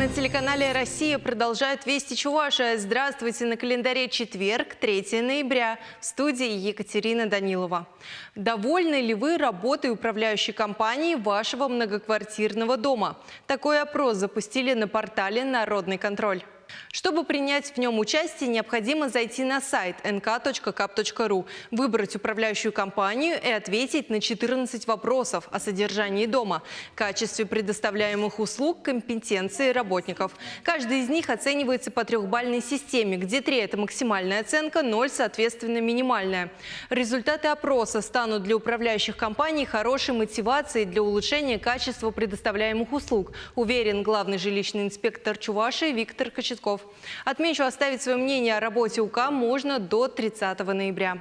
на телеканале «Россия» продолжают «Вести Чувашия». Здравствуйте, на календаре четверг, 3 ноября. В студии Екатерина Данилова. Довольны ли вы работой управляющей компании вашего многоквартирного дома? Такой опрос запустили на портале «Народный контроль». Чтобы принять в нем участие, необходимо зайти на сайт nk.kap.ru, выбрать управляющую компанию и ответить на 14 вопросов о содержании дома, качестве предоставляемых услуг, компетенции работников. Каждый из них оценивается по трехбалльной системе, где 3 – это максимальная оценка, 0 – соответственно минимальная. Результаты опроса станут для управляющих компаний хорошей мотивацией для улучшения качества предоставляемых услуг, уверен главный жилищный инспектор Чувашии Виктор Кочетков. Отмечу, оставить свое мнение о работе УК можно до 30 ноября.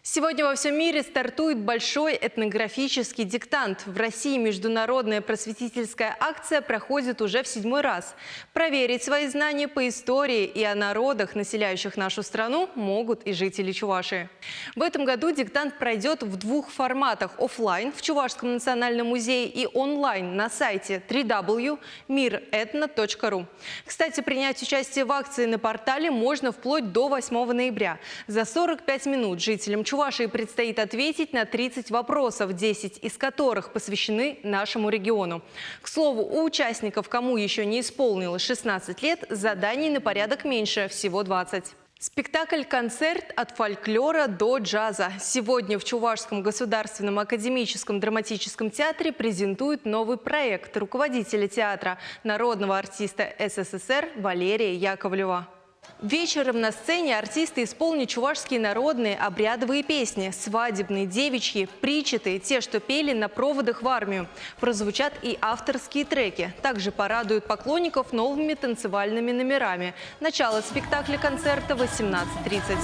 Сегодня во всем мире стартует большой этнографический диктант. В России международная просветительская акция проходит уже в 7-й раз. Проверить свои знания по истории и о народах, населяющих нашу страну, могут и жители Чувашии. В этом году диктант пройдет в 2 форматах: офлайн в Чувашском национальном музее и онлайн на сайте www.miretno.ru. Кстати, принять участие в акции на портале можно вплоть до 8 ноября. За 45 минут жителям Чувашии предстоит ответить на 30 вопросов, 10 из которых посвящены нашему региону. К слову, у участников, кому еще не исполнилось 16 лет, заданий на порядок меньше, всего 20. Спектакль-концерт от фольклора до джаза. Сегодня в Чувашском государственном академическом драматическом театре презентуют новый проект руководителя театра, народного артиста СССР Валерия Яковлева. Вечером на сцене артисты исполнят чувашские народные обрядовые песни, свадебные, девичьи, причеты, те, что пели на проводах в армию. Прозвучат и авторские треки. Также порадуют поклонников новыми танцевальными номерами. Начало спектакля-концерта 18:30.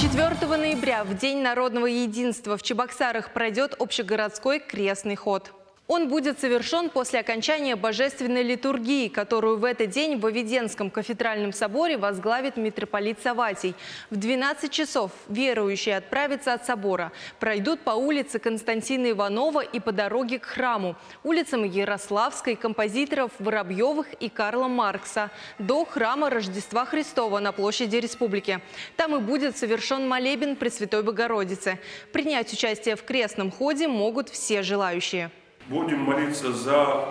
4 ноября, в День народного единства, в Чебоксарах пройдет общегородской крестный ход. Он будет совершен после окончания божественной литургии, которую в этот день в Воведенском кафедральном соборе возглавит митрополит Савватий. В 12 часов верующие отправятся от собора, пройдут по улице Константина Иванова и по дороге к храму, улицам Ярославской, композиторов Воробьевых и Карла Маркса, до храма Рождества Христова на площади Республики. Там и будет совершен молебен Пресвятой Богородицы. Принять участие в крестном ходе могут все желающие. Будем молиться за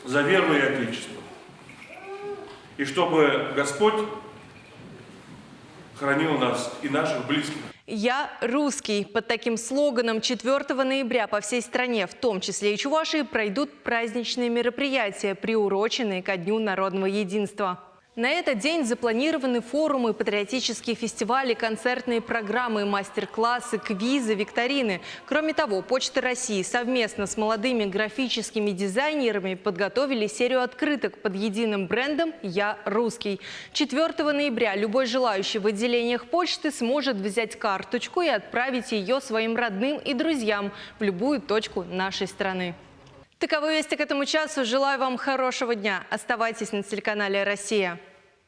веру и Отечество. И чтобы Господь хранил нас и наших близких. «Я русский». Под таким слоганом 4 ноября по всей стране, в том числе и Чувашии, пройдут праздничные мероприятия, приуроченные ко Дню народного единства. На этот день запланированы форумы, патриотические фестивали, концертные программы, мастер-классы, квизы, викторины. Кроме того, Почта России совместно с молодыми графическими дизайнерами подготовили серию открыток под единым брендом «Я русский». 4 ноября любой желающий в отделениях почты сможет взять карточку и отправить ее своим родным и друзьям в любую точку нашей страны. Таковы вести к этому часу. Желаю вам хорошего дня. Оставайтесь на телеканале «Россия».